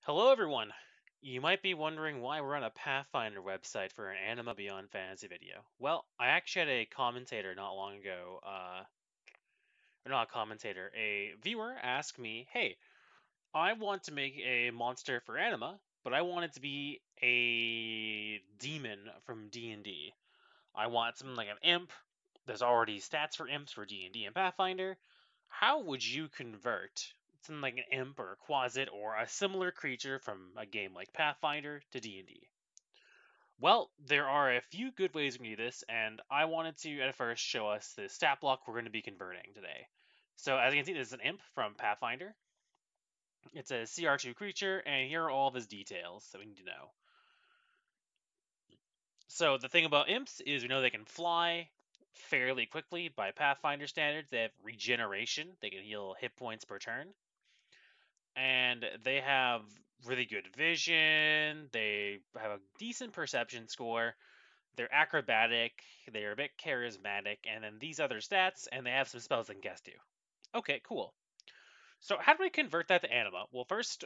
Hello, everyone. You might be wondering why we're on a Pathfinder website for an Anima Beyond Fantasy video. Well, I actually had a commentator not long ago, or not a commentator, a viewer ask me, "Hey, I want to make a monster for Anima, but I want it to be a demon from D&D. I want something like an imp. There's already stats for imps for D&D and Pathfinder. How would you convert something like an imp or a quasit or a similar creature from a game like Pathfinder to D&D? Well, there are a few good ways we can do this, and I wanted to at first show us the stat block we're going to be converting today. So as you can see, this is an imp from Pathfinder. It's a CR2 creature, and here are all of his details that we need to know. So the thing about imps is we know they can fly fairly quickly by Pathfinder standards. They have regeneration. They can heal hit points per turn. And they have really good vision. They have a decent perception score. They're acrobatic. They're a bit charismatic. And then these other stats, and they have some spells they can cast too. Okay, cool. So how do we convert that to Anima? Well, first,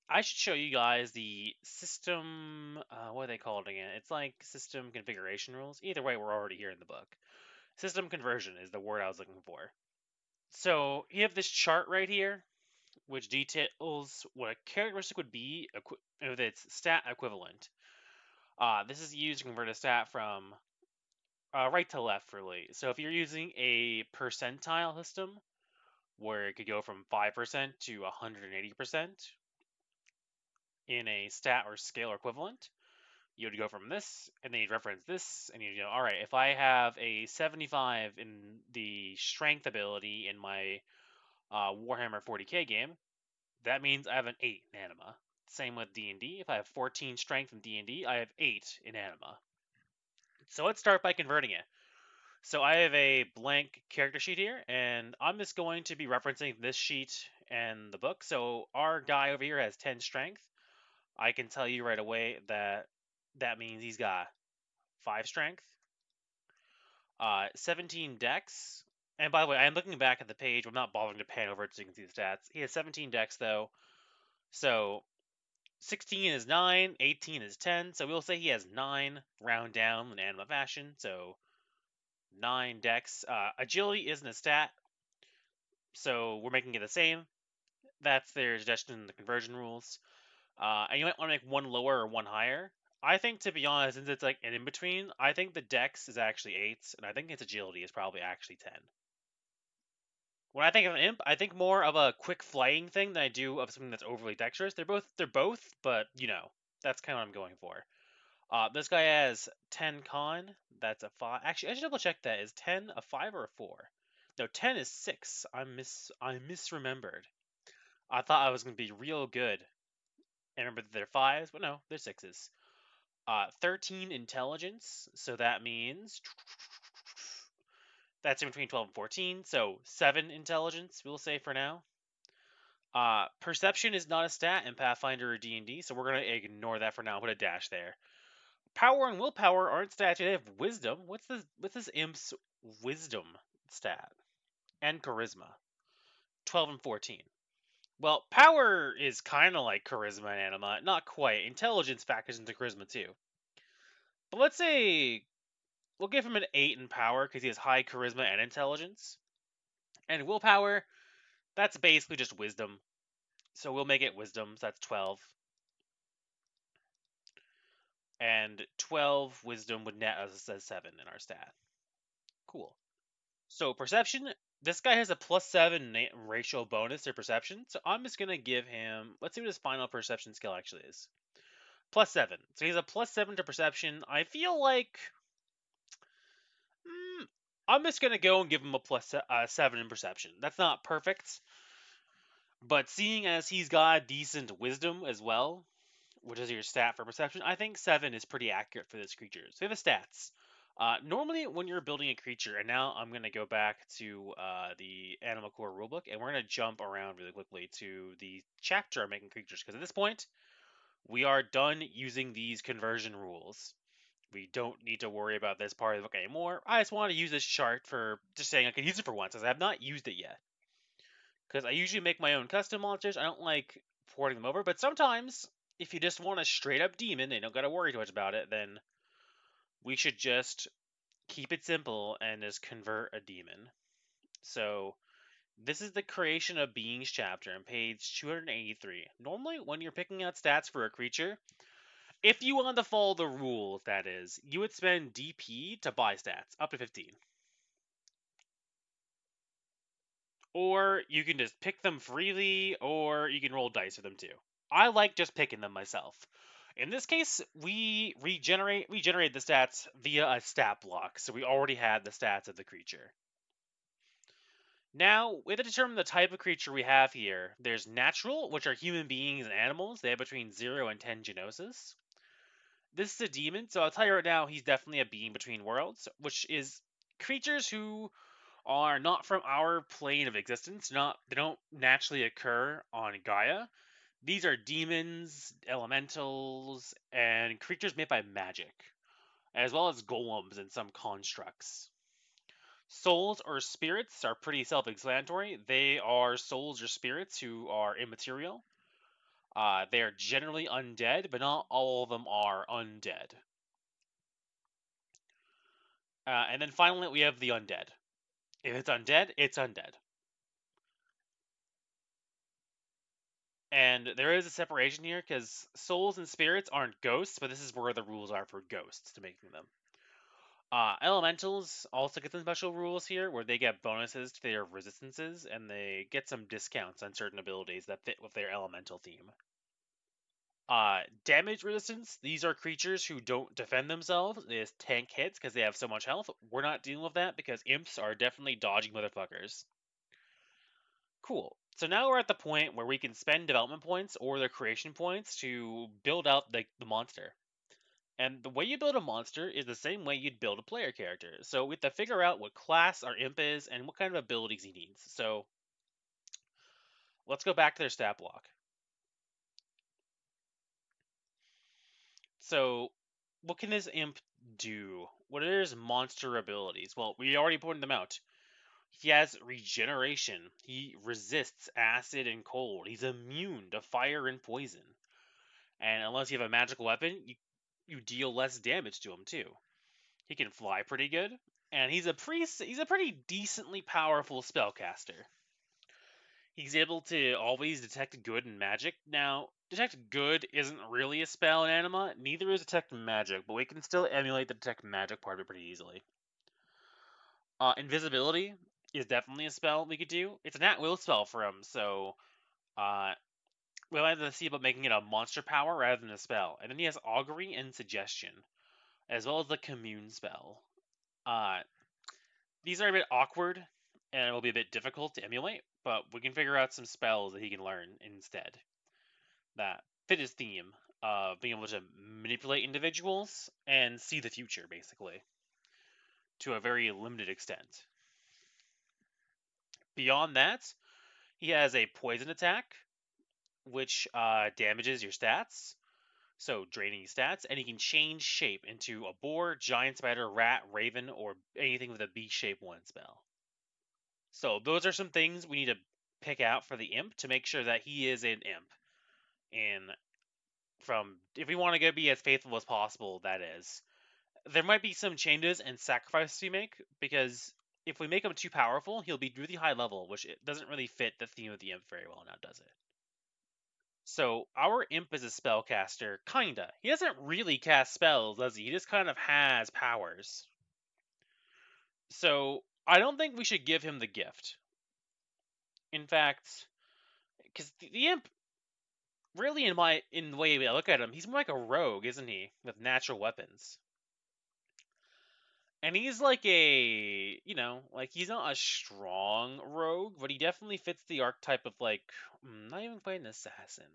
I should show you guys the system. What are they called again? It's like system configuration rules. Either way, we're already here in the book. System conversion is the word I was looking for. So you have this chart right here, which details what a characteristic would be with its stat equivalent. This is used to convert a stat from right to left, really. So if you're using a percentile system, where it could go from 5% to 180% in a stat or scale equivalent, you would go from this, and then you'd reference this, and you'd go, all right, if I have a 75 in the strength ability in my Warhammer 40k game, that means I have an 8 in Anima. Same with D&D. If I have 14 strength in D&D, I have 8 in Anima. So let's start by converting it. So I have a blank character sheet here, and I'm just going to be referencing this sheet and the book. So our guy over here has 10 strength. I can tell you right away that that means he's got 5 strength, 17 dex. And by the way, I'm looking back at the page. I'm not bothering to pan over it so you can see the stats. He has 17 dex though. So 16 is 9, 18 is 10. So we'll say he has 9 round down in Anima fashion. So 9 dex. Agility isn't a stat, so we're making it the same. That's their suggestion in the conversion rules. And you might want to make one lower or one higher. I think, to be honest, since it's like an in between, I think the dex is actually 8, and I think its agility is probably actually 10. When I think of an imp, I think more of a quick flying thing than I do of something that's overly dexterous. They're both, but that's kind of what I'm going for. This guy has 10 con. That's a 5. Actually, I should double check that. Is 10 a 5 or a 4? No, 10 is 6. I misremembered. I thought I was gonna be real good and remember that they're 5s, but no, they're 6s. 13 intelligence, so that means that's in between 12 and 14, so 7 intelligence, we'll say for now. Perception is not a stat in Pathfinder or D&D, so we're going to ignore that for now, put a dash there. Power and willpower aren't stats, they have wisdom. What's this imp's wisdom stat? And charisma. 12 and 14. Well, power is kind of like charisma and anima, not quite. Intelligence factors into charisma too. But let's say we'll give him an 8 in power because he has high charisma and intelligence. And willpower, that's basically just wisdom. So we'll make it wisdom, so that's 12. And 12 wisdom would net us as 7 in our stat. Cool. So perception, this guy has a +7 racial bonus to perception, so I'm just going to give him, let's see what his final perception skill actually is. +7. So he's a +7 to perception. I feel like I'm just going to go and give him a +7 in perception. That's not perfect, but seeing as he's got decent wisdom as well, which is your stat for perception, I think 7 is pretty accurate for this creature. So we have the stats. Normally, when you're building a creature, and now I'm going to go back to the Animal Core rulebook, and we're going to jump around really quickly to the chapter on making creatures, because at this point, we are done using these conversion rules. We don't need to worry about this part of the book anymore. I just want to use this chart for just saying I can use it for once, as I have not used it yet. Because I usually make my own custom monsters. I don't like porting them over. But sometimes, if you just want a straight up demon and don't gotta worry too much about it, then we should just keep it simple and just convert a demon. So this is the Creation of Beings chapter on page 283. Normally, when you're picking out stats for a creature, if you want to follow the rules, that is, you would spend DP to buy stats, up to 15. Or you can just pick them freely, or you can roll dice for them too. I like just picking them myself. In this case, we regenerate the stats via a stat block, so we already had the stats of the creature. Now, we have to determine the type of creature we have here. There's natural, which are human beings and animals. They have between 0 and 10 genosis. This is a demon, so I'll tell you right now, he's definitely a being between worlds, which is creatures who are not from our plane of existence. They don't naturally occur on Gaia. These are demons, elementals, and creatures made by magic, as well as golems and some constructs. Souls or spirits are pretty self-explanatory. They are souls or spirits who are immaterial. They are generally undead, but not all of them are undead. And then finally, we have the undead. If it's undead, it's undead. And there is a separation here because souls and spirits aren't ghosts, but this is where the rules are for ghosts to making them. Elementals also get some special rules here where they get bonuses to their resistances and they get some discounts on certain abilities that fit with their elemental theme. Damage resistance. These are creatures who don't defend themselves. They just tank hits because they have so much health. We're not dealing with that because imps are definitely dodging motherfuckers. Cool. So now we're at the point where we can spend development points or the creation points to build out the monster. And the way you build a monster is the same way you'd build a player character. So we have to figure out what class our imp is and what kind of abilities he needs. So let's go back to their stat block. So what can this imp do? What are his monster abilities? Well, we already pointed them out. He has regeneration. He resists acid and cold. He's immune to fire and poison. And unless you have a magical weapon, you deal less damage to him too. He can fly pretty good, and he's a pretty decently powerful spellcaster. He's able to always detect good and magic. Now, detect good isn't really a spell in Anima, neither is detect magic, but we can still emulate the detect magic part of it pretty easily. Invisibility is definitely a spell we could do. It's an at-will spell for him, so we'll have to see about making it a monster power rather than a spell. And then he has augury and suggestion, as well as the commune spell. These are a bit awkward, and it will be a bit difficult to emulate, but we can figure out some spells that he can learn instead that fit his theme of being able to manipulate individuals and see the future, basically, to a very limited extent. Beyond that, he has a poison attack, which damages your stats, so draining stats, and he can change shape into a boar, giant spider, rat, raven, or anything with a beast-shaped one spell. So those are some things we need to pick out for the imp to make sure that he is an imp. And if we want to be as faithful as possible, that is. There might be some changes and sacrifices we make, because if we make him too powerful, he'll be really high level, which it doesn't really fit the theme of the imp very well now, does it? So our imp is a spellcaster, kinda. He doesn't really cast spells, does he? He just kind of has powers. So I don't think we should give him the gift. In fact, because the imp, really, in the way I look at him, he's more like a rogue, isn't he, with natural weapons? And he's like like he's not a strong rogue, but he definitely fits the archetype of not even quite an assassin.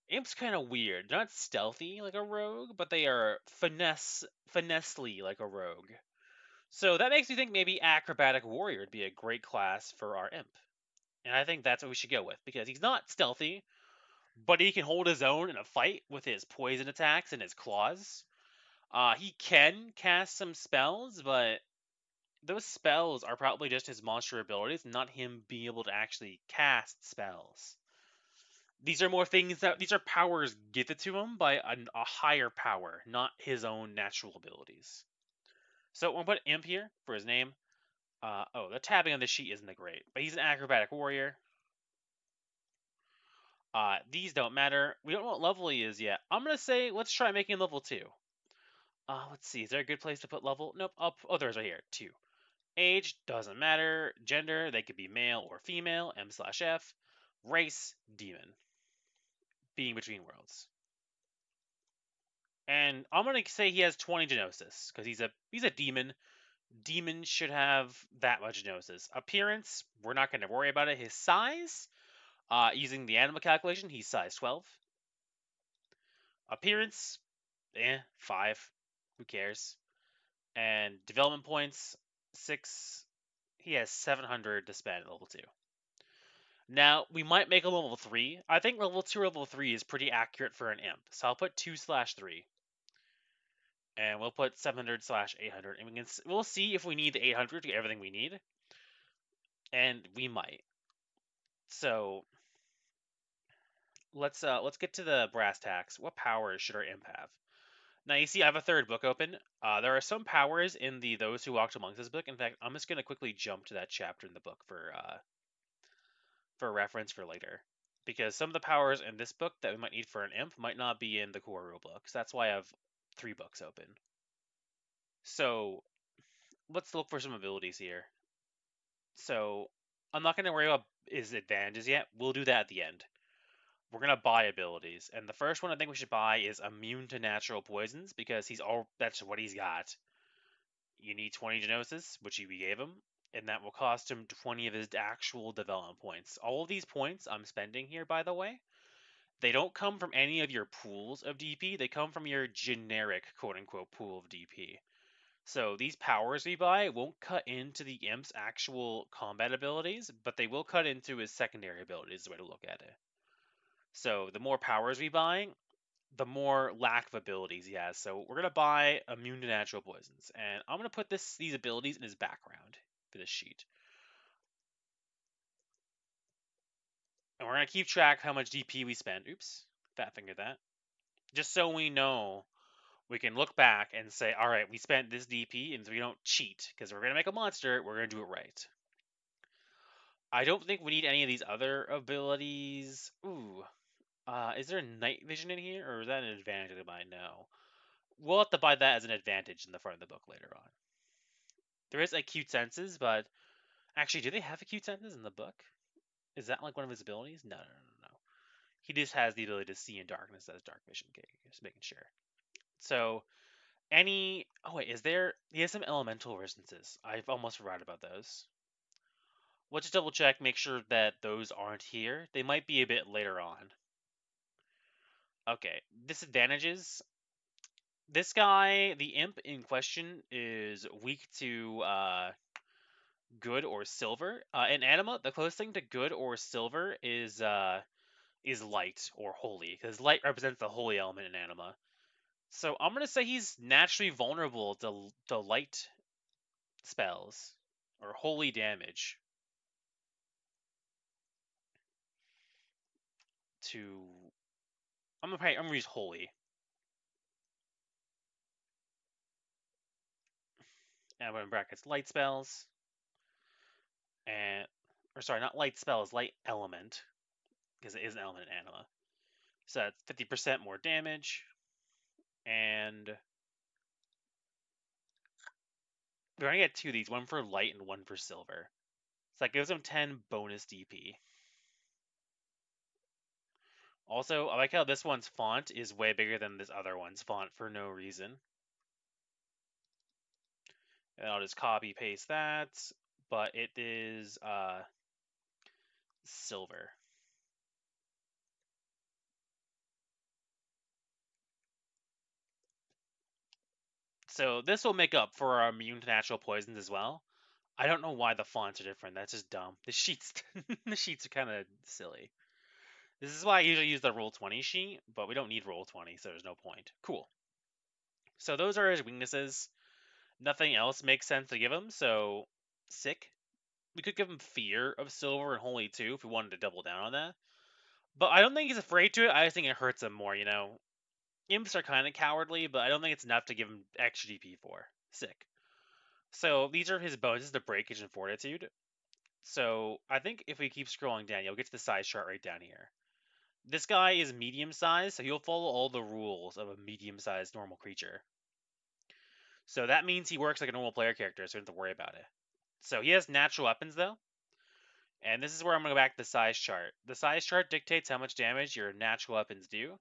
Imp's kind of weird. They're not stealthy like a rogue, but they are finessely like a rogue. So that makes me think maybe acrobatic warrior would be a great class for our imp. And I think that's what we should go with, because he's not stealthy, but he can hold his own in a fight with his poison attacks and his claws. He can cast some spells, but those spells are probably just his monster abilities, not him being able to actually cast spells. These are more things that these are powers gifted to him by a higher power, not his own natural abilities. So we'll put Imp here for his name. Oh, the tabbing on the sheet isn't that great, but he's an acrobatic warrior. These don't matter. We don't know what level he is yet. I'm gonna say let's try making level 2. Let's see. Is there a good place to put level? Nope. Up. Oh, there's right here. 2. Age doesn't matter. Gender, they could be male or female. M/F. Race, demon. Being between worlds. And I'm gonna say he has 20 genosis because he's a demon. Demons should have that much genosis. Appearance, we're not gonna worry about it. His size, using the Anima calculation, he's size 12. Appearance, 5. Who cares? And development points, 6. He has 700 to spend at level 2. Now, we might make a level 3. I think level 2 or level 3 is pretty accurate for an imp. So I'll put 2/3. And we'll put 700/800. And we'll see if we need the 800 to get everything we need. And we might. So let's get to the brass tacks. What powers should our imp have? Now you see I have a third book open. There are some powers in the Those Who Walked Amongst Us book. In fact, I'm just gonna quickly jump to that chapter in the book for reference for later. Because some of the powers in this book that we might need for an imp might not be in the core rulebook. So that's why I have 3 books open. So let's look for some abilities here. So I'm not going to worry about his advantages yet. We'll do that at the end. We're going to buy abilities. And the first one I think we should buy is immune to natural poisons because that's what he's got. You need 20 genosis, which we gave him, and that will cost him 20 of his actual development points. All of these points I'm spending here, by the way, they don't come from any of your pools of DP. They come from your generic quote-unquote pool of DP. So these powers we buy won't cut into the Imp's actual combat abilities, but they will cut into his secondary abilities, is the way to look at it. So the more powers we buy, the more lack of abilities he has. So we're going to buy immune to natural poisons. And I'm going to put these abilities in his background for this sheet. And we're going to keep track how much DP we spend. Oops, fat finger that. Just so we know, we can look back and say, all right, we spent this DP, and so we don't cheat, because we're going to make a monster, we're going to do it right. I don't think we need any of these other abilities. Ooh. Is there night vision in here, or is that an advantage to buy? No. We'll have to buy that as an advantage in the front of the book later on. There is acute senses, but actually, do they have acute senses in the book? Is that like one of his abilities? No. He just has the ability to see in darkness as dark vision. Okay, just making sure. So, oh wait, he has some elemental resistances. I've almost forgot about those. Let's just double check, make sure that those aren't here. They might be a bit later on. Okay, disadvantages. This guy, the imp in question, is weak to good or silver. In Anima, the closest thing to good or silver is light or holy, because light represents the holy element in Anima. So I'm gonna say he's naturally vulnerable to light spells or holy damage. I'm gonna use holy. And I'm gonna brackets light spells. Or sorry, not light spells, light element. Because it is an element in Anima. So that's 50% more damage. And we're gonna get 2 of these, one for light and one for silver. So that gives him 10 bonus DP. Also, I like how this one's font is way bigger than this other one's font for no reason. And I'll just copy paste that, but it is silver. So this will make up for our immune to natural poisons as well. I don't know why the fonts are different. That's just dumb. The sheets are kind of silly. This is why I usually use the Roll20 sheet, but we don't need Roll20, so there's no point. Cool. So those are his weaknesses. Nothing else makes sense to give him, so sick. We could give him Fear of Silver and Holy too if we wanted to double down on that. But I don't think he's afraid to it. I just think it hurts him more, you know. Imps are kind of cowardly, but I don't think it's enough to give him extra DP for. Sick. So these are his bonuses to Breakage and Fortitude. So I think if we keep scrolling down, you'll get to the size chart right down here. This guy is medium sized, so he'll follow all the rules of a medium sized normal creature. So that means he works like a normal player character, so you don't have to worry about it. So he has natural weapons though. And this is where I'm going to go back to the size chart. The size chart dictates how much damage your natural weapons do.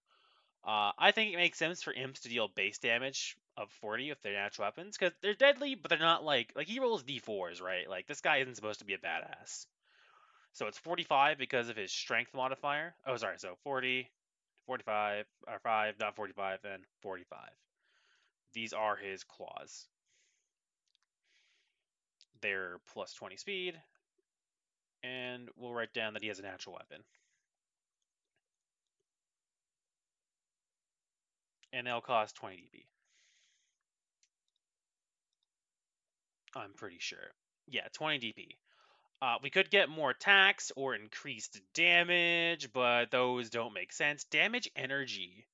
I think it makes sense for imps to deal base damage of 40 with their natural weapons, because they're deadly, but they're not like he rolls d4s, right? Like, this guy isn't supposed to be a badass. So it's 45 because of his strength modifier. Oh, sorry, so 40, 45, or 5, not 45, and 45. These are his claws. They're plus 20 speed, and we'll write down that he has a natural weapon. And they'll cost 20 DP. I'm pretty sure. Yeah, 20 DP. We could get more attacks or increased damage, but those don't make sense. Damage energy.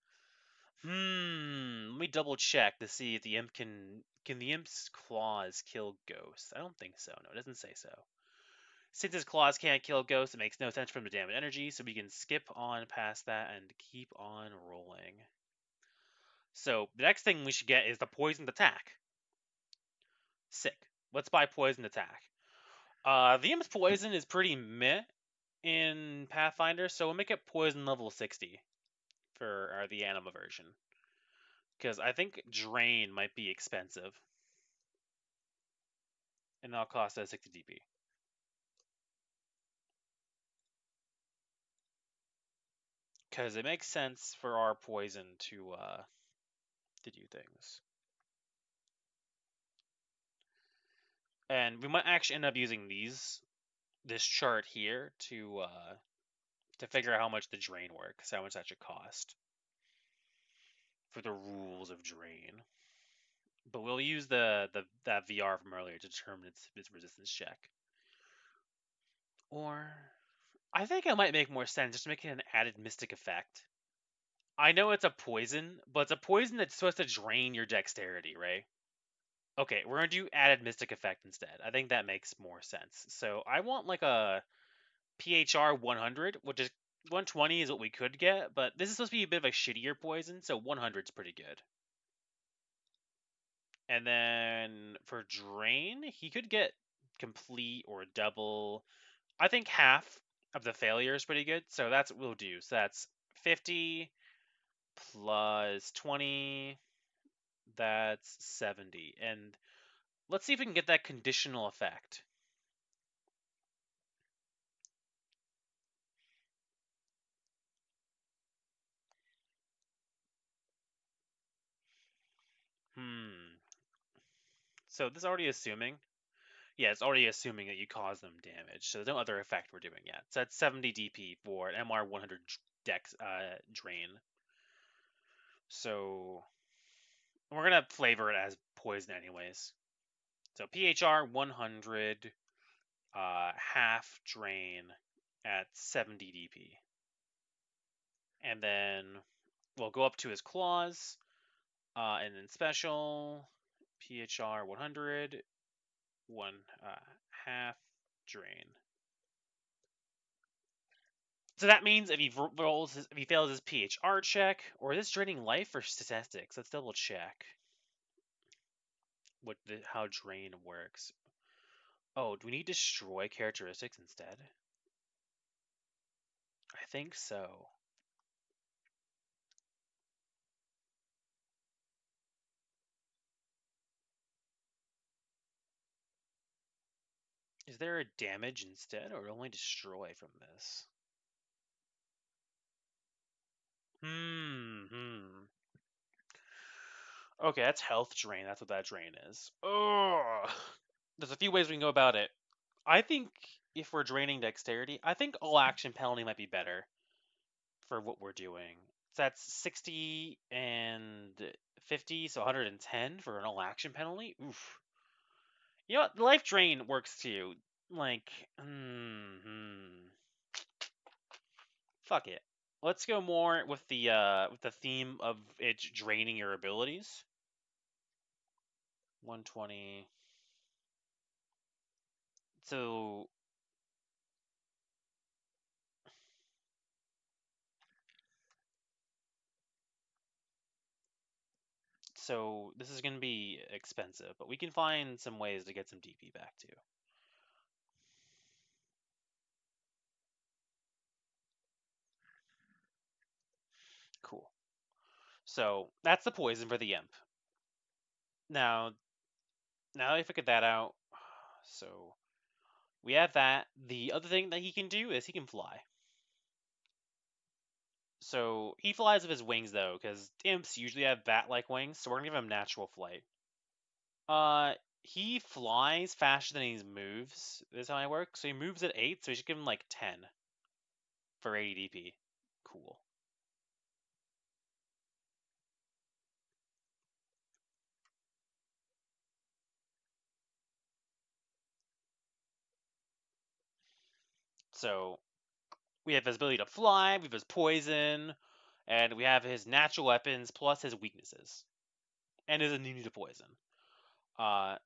Let me double check to see if the imp can the imp's claws kill ghosts? I don't think so. No, it doesn't say so. Since his claws can't kill ghosts, it makes no sense for him to damage energy, so we can skip on past that and keep on rolling. So the next thing we should get is the poisoned attack. Sick. Let's buy poisoned attack. The imp's poison is pretty meh in Pathfinder, so we'll make it poison level 60 for the Anima version. Because I think Drain might be expensive. And that'll cost us 60 DP. Because it makes sense for our poison to do things. And we might actually end up using this chart here to figure out how much the drain works, how much that should cost for the rules of drain. But we'll use that VR from earlier to determine its resistance check. Or I think it might make more sense just to make it an added mystic effect. I know it's a poison, but it's a poison that's supposed to drain your dexterity, right? Okay, we're gonna do added mystic effect instead. I think that makes more sense. So I want like a PHR 100, which is 120 is what we could get, but this is supposed to be a bit of a shittier poison, so 100 is pretty good. And then for drain, he could get complete or double. I think half of the failure is pretty good, so that's what we'll do. So that's 50 plus 20, that's 70. And let's see if we can get that conditional effect. So this is already assuming. Yeah, it's already assuming that you cause them damage. So there's no other effect we're doing yet. So that's 70 DP for an MR 100 dex drain. So we're gonna flavor it as poison anyways. So PHR 100, half drain at 70 DP. And then we'll go up to his claws, and then special PHR 100, half drain. So that means if he if he fails his PHR check, or is this draining life or statistics? Let's double check how drain works. Oh, do we need destroy characteristics instead? I think so. Is there a damage instead, or only destroy from this? Okay, that's health drain. That's what that drain is. Oh, there's a few ways we can go about it. I think if we're draining dexterity, I think all action penalty might be better for what we're doing. So that's 60 and 50, so 110 for an all action penalty. Oof. You know what? The life drain works too. Like, fuck it. let's go more with the theme of it draining your abilities. 120. So so this is gonna be expensive, but we can find some ways to get some DP back too. Cool. So that's the poison for the imp. Now, now that I figured that out, so we have that. The other thing that he can do is he can fly. So he flies with his wings though, because imps usually have bat-like wings, so we're gonna give him natural flight. He flies faster than he moves. This is how I work. So he moves at 8, so we should give him like 10 for 80 DP. Cool. So we have his ability to fly, we have his poison, and we have his natural weapons plus his weaknesses, and his immunity to poison. Uh,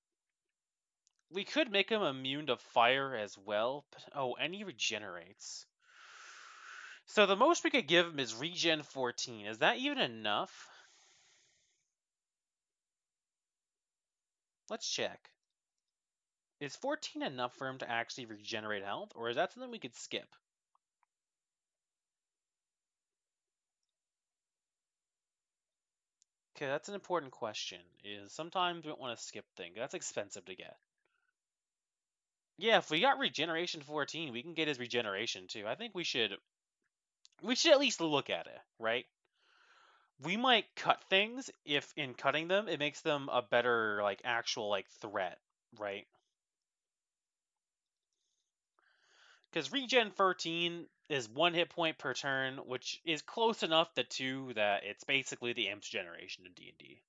we could make him immune to fire as well, but and he regenerates. So the most we could give him is regen 14. Is that even enough? Let's check. Is 14 enough for him to actually regenerate health, or is that something we could skip? Okay, that's an important question. Is sometimes we don't want to skip things. That's expensive to get. Yeah, if we got regeneration 14, we can get his regeneration too. I think we should at least look at it, right? We might cut things if in cutting them it makes them a better like actual like threat, right? Because regen 13 is 1 hit point per turn, which is close enough to 2 that it's basically the Imp's generation in D&D.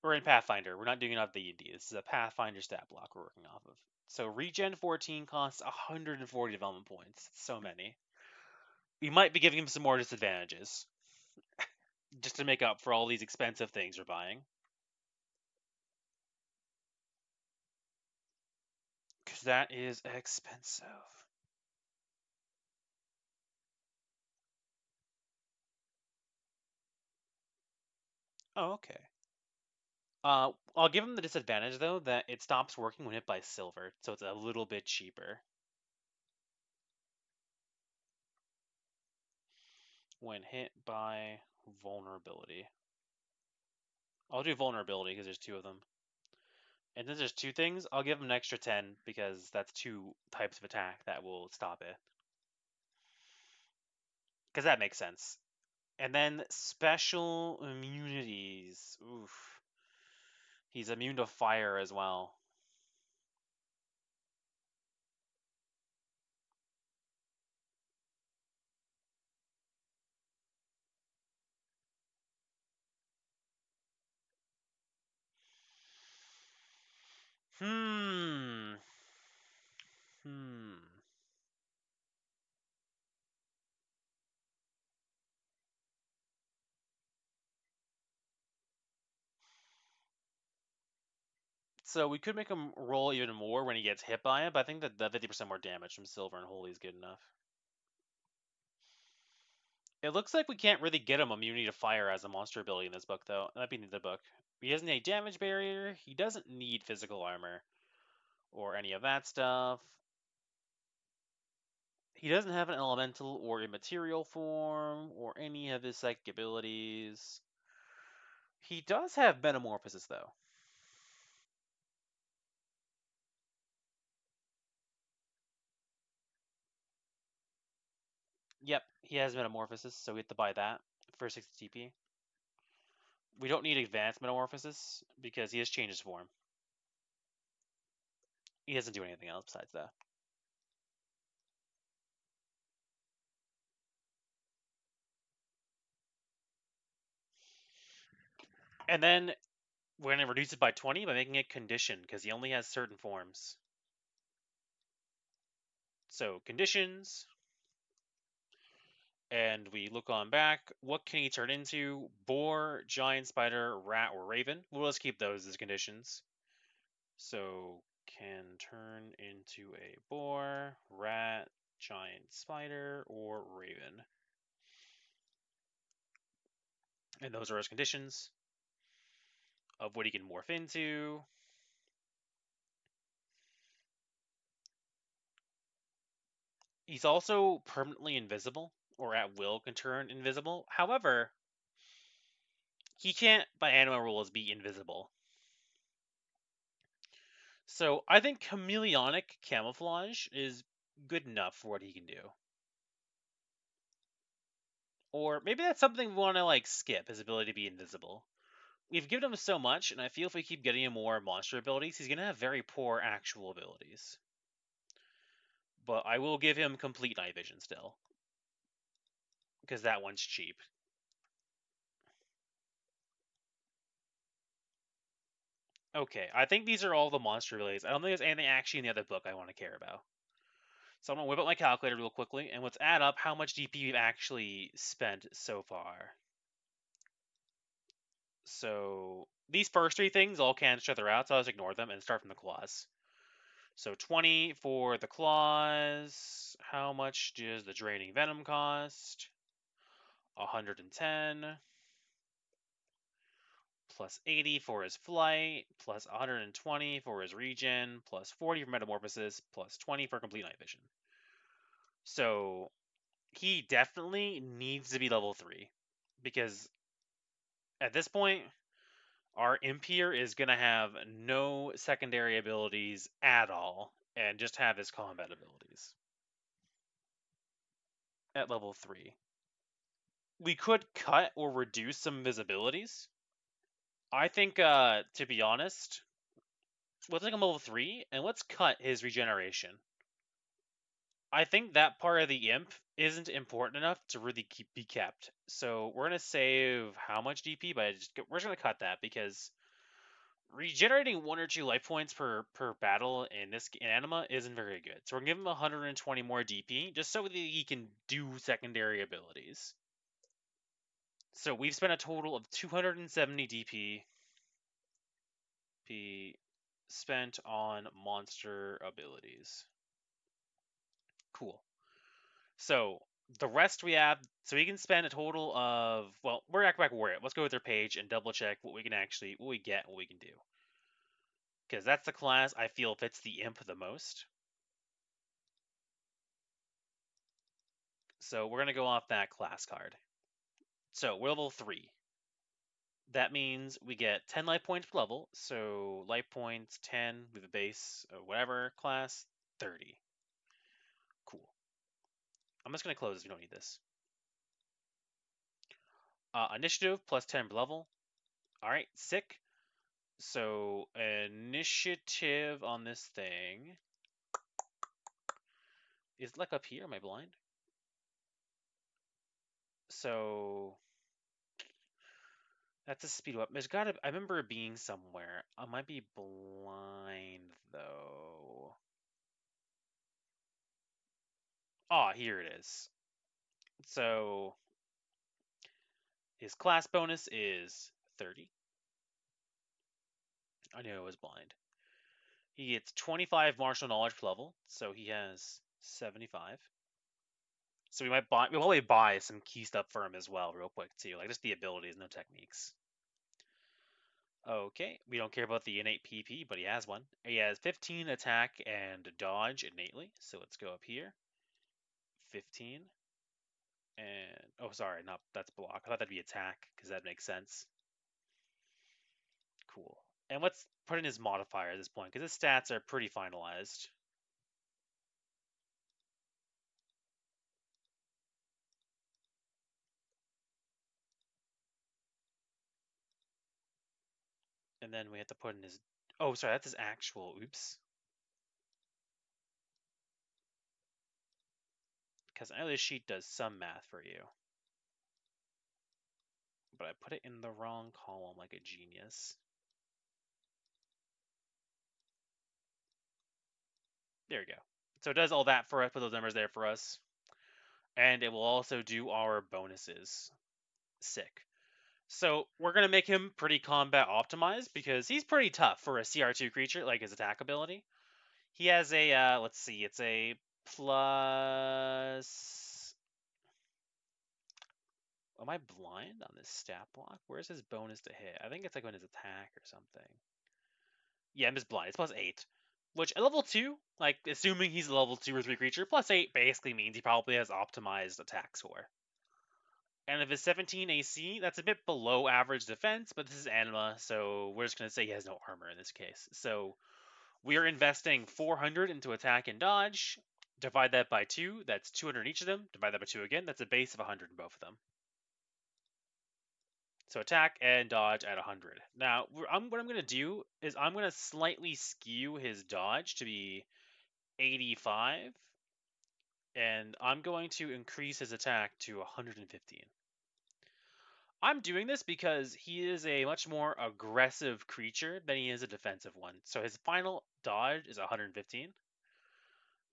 Or in Pathfinder. We're not doing it off D&D. This is a Pathfinder stat block we're working off of. So regen 14 costs 140 development points. So many. We might be giving him some more disadvantages just to make up for all these expensive things we're buying. Because that is expensive. Oh, okay. I'll give him the disadvantage though that it stops working when hit by silver, so it's a little bit cheaper when hit by vulnerability. I'll do vulnerability because there's 2 of them. And since there's 2 things, I'll give him an extra 10 because that's 2 types of attack that will stop it. Because that makes sense. And then special immunities. Oof. He's immune to fire as well. Hmm. Hmm. So we could make him roll even more when he gets hit by it, but I think that the 50% more damage from silver and holy is good enough. It looks like we can't really get him immunity to fire as a monster ability in this book, though. That'd be in the book. He doesn't need damage barrier. He doesn't need physical armor or any of that stuff. He doesn't have an elemental or immaterial form or any of his psychic abilities. He does have metamorphosis, though. Yep, he has metamorphosis, so we have to buy that for 60 TP. We don't need advanced metamorphosis because he has changed his form. He doesn't do anything else besides that. And then we're going to reduce it by 20 by making it condition because he only has certain forms. So conditions, and we look on back, what can he turn into? Boar, giant spider, rat, or raven? We'll just keep those as conditions. So can turn into a boar, rat, giant spider, or raven. And those are his conditions of what he can morph into. He's also permanently invisible, or at will can turn invisible. However, he can't, by Anima rules, be invisible. So I think chameleonic camouflage is good enough for what he can do. Or maybe that's something we want to like skip, his ability to be invisible. We've given him so much, and I feel if we keep getting him more monster abilities, he's gonna have very poor actual abilities. But I will give him complete night vision still, because that one's cheap. Okay, I think these are all the monster abilities. I don't think there's anything actually in the other book I want to care about. So I'm gonna whip out my calculator real quickly, and let's add up how much DP we've actually spent so far. So these first three things all cancel each other out, so I'll just ignore them and start from the claws. So 20 for the claws. How much does the draining venom cost? 110 plus 80 for his flight, plus 120 for his regen, plus 40 for metamorphosis, plus 20 for complete night vision. So he definitely needs to be level 3, because at this point, our imp here is going to have no secondary abilities at all, and just have his combat abilities at level 3. We could cut or reduce some of his abilities. I think, to be honest, let's make him level 3, and let's cut his regeneration. I think that part of the imp isn't important enough to really be kept. So we're going to save how much DP, but we're just going to cut that, because regenerating 1 or 2 life points per battle in Anima isn't very good. So we're going to give him 120 more DP, just so that he can do secondary abilities. So we've spent a total of 270 DP spent on monster abilities. Cool. So the rest we have, so we can spend a total of, well, we're back warrior. Let's go with their page and double check what we can actually, what we get, what we can do. Because that's the class I feel fits the imp the most. So we're going to go off that class card. So we're level 3. That means we get 10 life points per level. So life points 10 with a base or whatever class, 30. Cool. I'm just going to close this. We don't need this. Initiative plus 10 per level. All right, sick. So initiative on this thing is like up here. Am I blind? So that's a speed up. There's gotta. I remember it being somewhere. I might be blind though. Ah, here it is. So his class bonus is 30. I knew I was blind. He gets 25 martial knowledge per level, so he has 75. So we'll probably buy some key stuff for him as well, real quick too, like just the abilities, no techniques. Okay, we don't care about the innate PP, but he has one. He has 15 attack and dodge innately, so let's go up here. 15. And, oh, sorry, not that's block. I thought that'd be attack, because that makes sense. Cool. And let's put in his modifier at this point, because his stats are pretty finalized. And then we have to put in his, oh, sorry, that's his actual, oops. Because I know this sheet does some math for you. But I put it in the wrong column like a genius. There we go. So it does all that for us, put those numbers there for us. and it will also do our bonuses. Sick. So we're gonna make him pretty combat optimized because he's pretty tough for a CR2 creature, like his attack ability. He has a let's see, it's a plus. Am I blind on this stat block? Where's his bonus to hit? I think it's like on his attack or something. Yeah, I'm just blind. It's +8. Which at level 2, like assuming he's a level 2 or 3 creature, +8 basically means he probably has optimized attack score. And if it's 17 AC, that's a bit below average defense, but this is Anima, so we're just going to say he has no armor in this case. So we are investing 400 into attack and dodge. Divide that by 2, that's 200 each of them. Divide that by 2 again, that's a base of 100 in both of them. So attack and dodge at 100. Now, what I'm going to do is I'm going to slightly skew his dodge to be 85, and I'm going to increase his attack to 115. I'm doing this because he is a much more aggressive creature than he is a defensive one. So his final dodge is 115,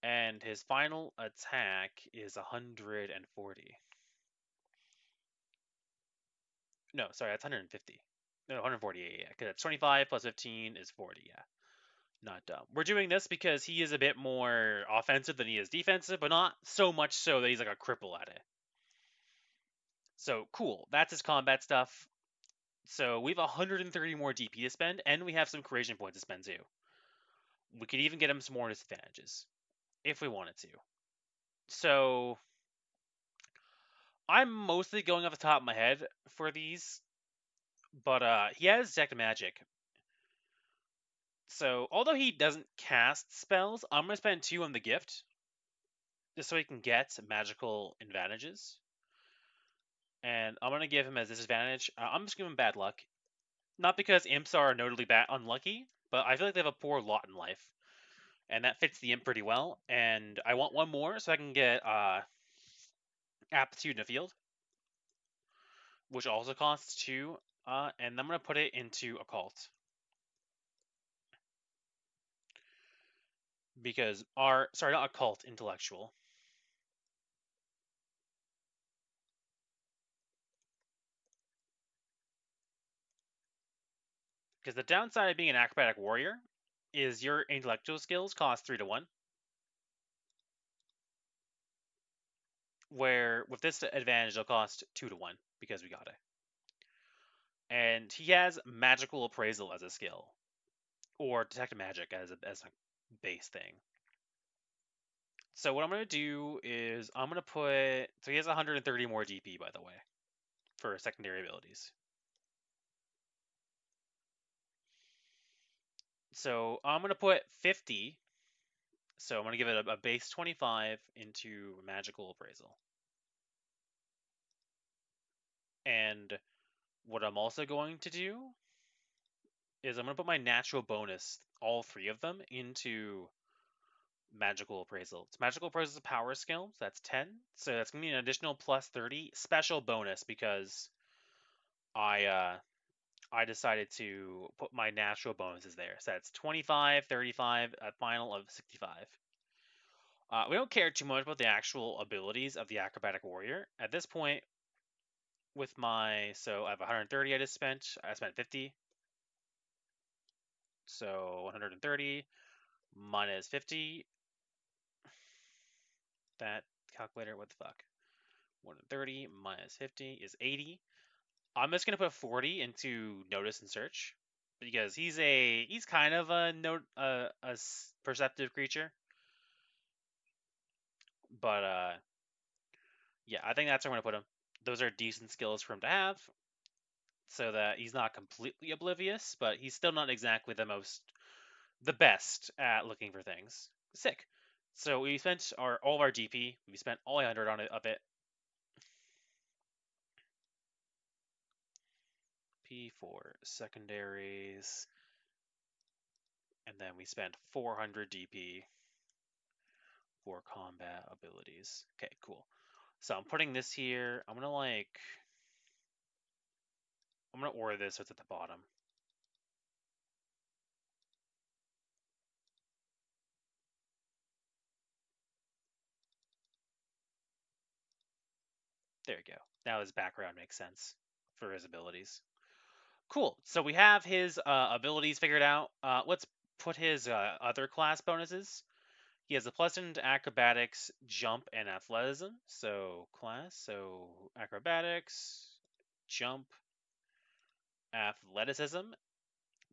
and his final attack is 140. No, sorry, that's 150. No, 148, yeah, because it's 25 plus 15 is 40, yeah. Not dumb. We're doing this because he is a bit more offensive than he is defensive, but not so much so that he's like a cripple at it. So, cool. That's his combat stuff. So, we have 130 more DP to spend, and we have some creation points to spend too. We could even get him some more disadvantages if we wanted to. So, I'm mostly going off the top of my head for these, but he has Detect Magic. So, although he doesn't cast spells, I'm going to spend 2 on the gift just so he can get magical advantages. And I'm going to give him as disadvantage. I'm just giving him bad luck. Not because imps are notably bad unlucky, but I feel like they have a poor lot in life. And that fits the imp pretty well. And I want one more so I can get aptitude in the field, which also costs 2. And I'm going to put it into occult. Because sorry, not occult, intellectual. Because the downside of being an acrobatic warrior is your intellectual skills cost 3 to 1. Where with this advantage, it'll cost 2 to 1 because we got it. And he has magical appraisal as a skill, or detect magic as a base thing. So what I'm going to do is I'm going to put, so he has 130 more DP, by the way, for secondary abilities. So I'm going to put 50, so I'm going to give it a base 25 into magical appraisal. And what I'm also going to do is I'm going to put my natural bonus, all 3 of them, into magical appraisal. It's magical appraisal is a power skill, so that's 10. So that's going to be an additional plus 30 special bonus because I decided to put my natural bonuses there. So that's 25, 35, a final of 65. We don't care too much about the actual abilities of the acrobatic warrior. At this point, with so I have 130 I just spent. I spent 50. So 130 minus 50. That calculator, what the fuck? 130 minus 50 is 80. I'm just gonna put 40 into notice and search because he's kind of a perceptive creature. But yeah, I think that's where I'm gonna put him. Those are decent skills for him to have, so that he's not completely oblivious, but he's still not exactly the best at looking for things. Sick. So we spent all of our DP. We spent all 100 on it of it. P for secondaries, and then we spent 400 DP for combat abilities. Okay, cool. So I'm putting this here. I'm gonna order this so it's at the bottom. There you go. Now his background makes sense for his abilities. Cool. So we have his abilities figured out. Let's put his other class bonuses. He has a +10 to acrobatics, jump, and athleticism. So class, so acrobatics, jump, athleticism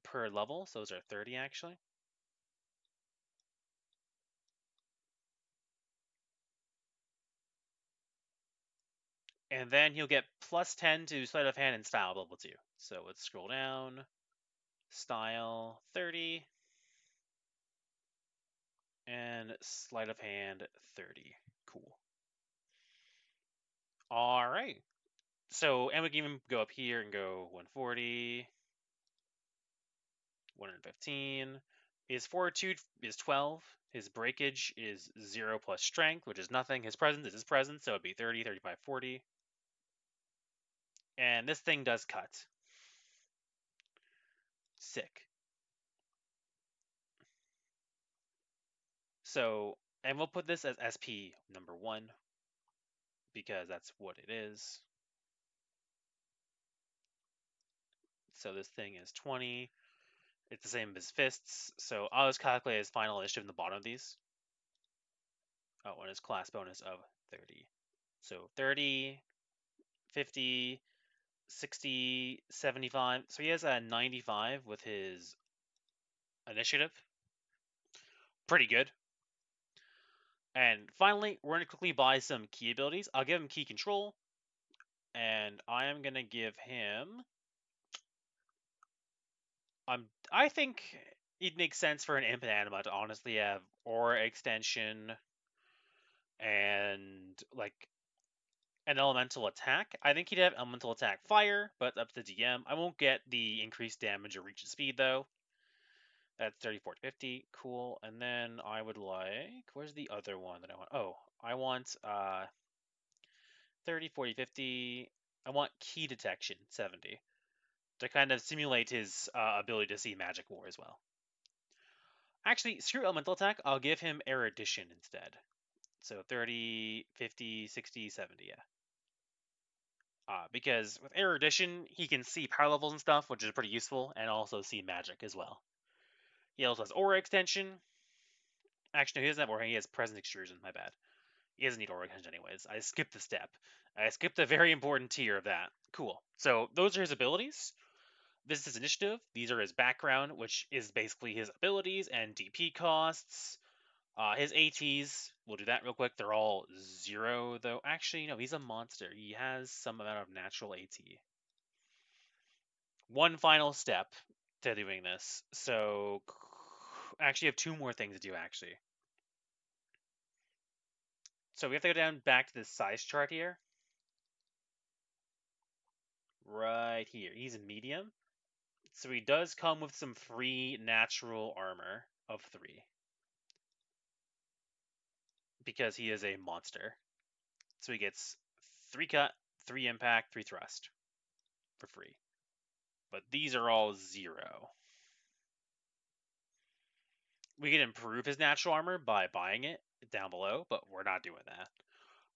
per level. So those are 30 actually. And then he'll get +10 to sleight of hand and style level 2. So let's scroll down. Style 30. And sleight of hand 30. Cool. All right. So, and we can even go up here and go 140, 115. His fortitude is 12. His breakage is 0 plus strength, which is nothing. His presence is his presence, so it'd be 30, 35, 40. And this thing does cut. Sick. So, and we'll put this as SP number 1 because that's what it is. So this thing is 20. It's the same as fists, so I'll just calculate his final initiative in the bottom of these. Oh, and his class bonus of 30. So 30, 50, 60, 75. So he has a 95 with his initiative. Pretty good. And finally, we're going to quickly buy some key abilities. I'll give him key control. And I am going to give him... I think it makes sense for an Imp and Anima to honestly have Aura Extension and like an elemental attack. I think he'd have elemental attack fire, but up to DM. I won't get the increased damage or reach and speed though. That's 30, 40, 50. Cool. And then I would like, where's the other one that I want? Oh, I want 30, 40, 50. I want key detection 70 to kind of simulate his ability to see magic more as well. Actually, screw elemental attack. I'll give him erudition instead. So 30, 50, 60, 70, yeah. Because with erudition, he can see power levels and stuff, which is pretty useful, and also see magic as well. He also has aura extension. Actually, no, he doesn't have aura. He has presence extrusion. My bad. He doesn't need aura extension anyways. I skipped the step. I skipped a very important tier of that. Cool. So those are his abilities. This is his initiative. These are his background, which is basically his abilities and DP costs. His ATs, we'll do that real quick. They're all 0, though. Actually, no, he's a monster. He has some amount of natural AT. One final step to doing this. So, actually, I have 2 more things to do, actually. So we have to go down back to this size chart here. Right here. He's a medium. So he does come with some free natural armor of 3. Because he is a monster. So he gets 3 cut, 3 impact, 3 thrust for free. But these are all 0. We can improve his natural armor by buying it down below, but we're not doing that.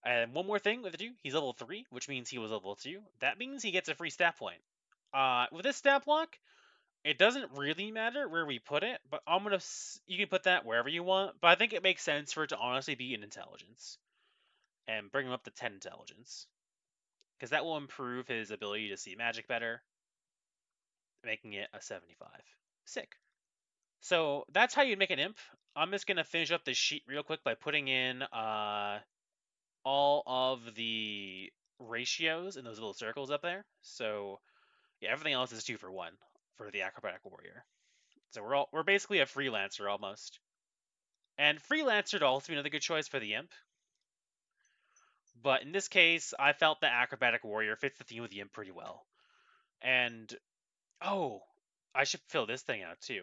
And one more thing with the 2, he's level 3, which means he was level 2. That means he gets a free stat point. With this stat block, it doesn't really matter where we put it, but you can put that wherever you want, but I think it makes sense for it to honestly be in intelligence. And bring him up to 10 intelligence. Because that will improve his ability to see magic better, making it a 75. Sick. So that's how you make an imp. I'm just going to finish up this sheet real quick by putting in all of the ratios in those little circles up there. So yeah, everything else is 2 for 1 for the acrobatic warrior. So we're basically a freelancer almost. And freelancer would also be another good choice for the imp. But in this case, I felt the acrobatic warrior fits the theme of the imp pretty well. And oh, I should fill this thing out too.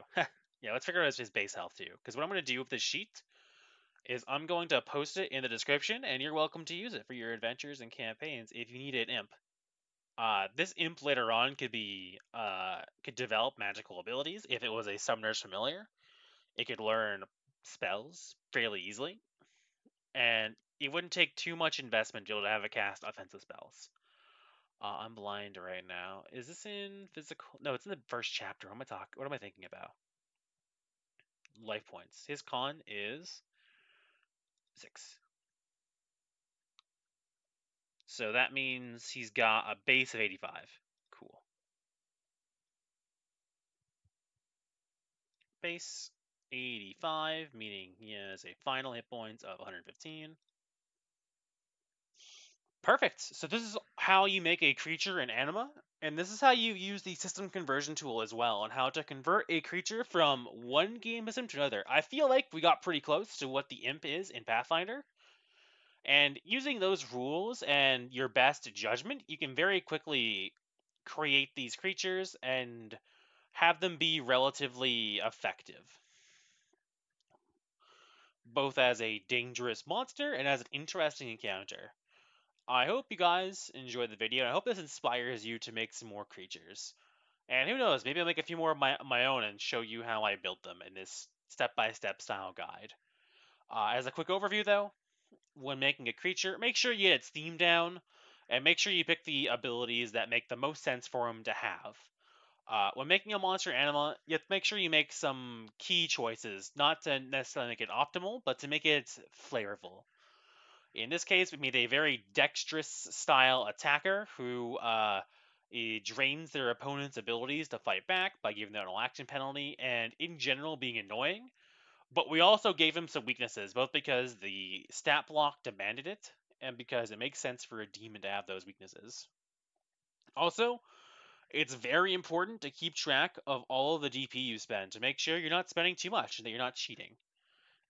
Yeah, let's figure out his base health too. Because what I'm going to do with this sheet is I'm going to post it in the description, and you're welcome to use it for your adventures and campaigns if you need an imp. This imp later on could develop magical abilities if it was a summoner's familiar. It could learn spells fairly easily, and it wouldn't take too much investment to be able to have it cast offensive spells. I'm blind right now. Is this in physical? No, it's in the first chapter. What am I talking? What am I thinking about? Life points. His con is 6. So that means he's got a base of 85. Cool. Base 85, meaning he has a final hit points of 115. Perfect. So this is how you make a creature in Anima, and this is how you use the system conversion tool as well, on how to convert a creature from one game system to another. I feel like we got pretty close to what the imp is in Pathfinder, and using those rules and your best judgment, you can very quickly create these creatures and have them be relatively effective, both as a dangerous monster and as an interesting encounter. I hope you guys enjoyed the video, and I hope this inspires you to make some more creatures. And who knows, maybe I'll make a few more of my own and show you how I built them in this step-by-step style guide. As a quick overview, though, when making a creature, make sure you get its theme down, and make sure you pick the abilities that make the most sense for them to have. When making a monster animal, you have to make sure you make some key choices, not to necessarily make it optimal, but to make it flavorful. In this case, we made a very dexterous style attacker who drains their opponent's abilities to fight back by giving them an action penalty and, in general, being annoying. But we also gave him some weaknesses, both because the stat block demanded it and because it makes sense for a demon to have those weaknesses. Also, it's very important to keep track of all of the DP you spend to make sure you're not spending too much and that you're not cheating.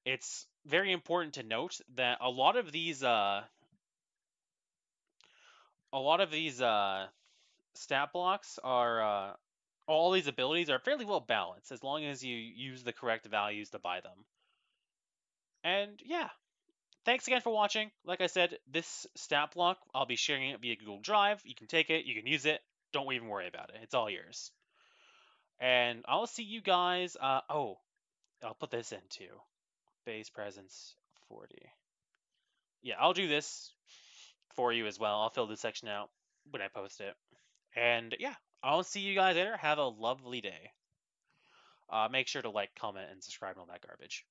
It's very important to note that a lot of these stat blocks are all these abilities are fairly well balanced as long as you use the correct values to buy them. And yeah, thanks again for watching. Like I said, this stat block, I'll be sharing it via Google Drive. You can take it, you can use it. Don't even worry about it. It's all yours. And I'll see you guys. I'll put this in too. Base presence 40. Yeah, I'll do this for you as well. I'll fill this section out when I post it. And yeah, I'll see you guys later. Have a lovely day. Make sure to like, comment, and subscribe and all that garbage.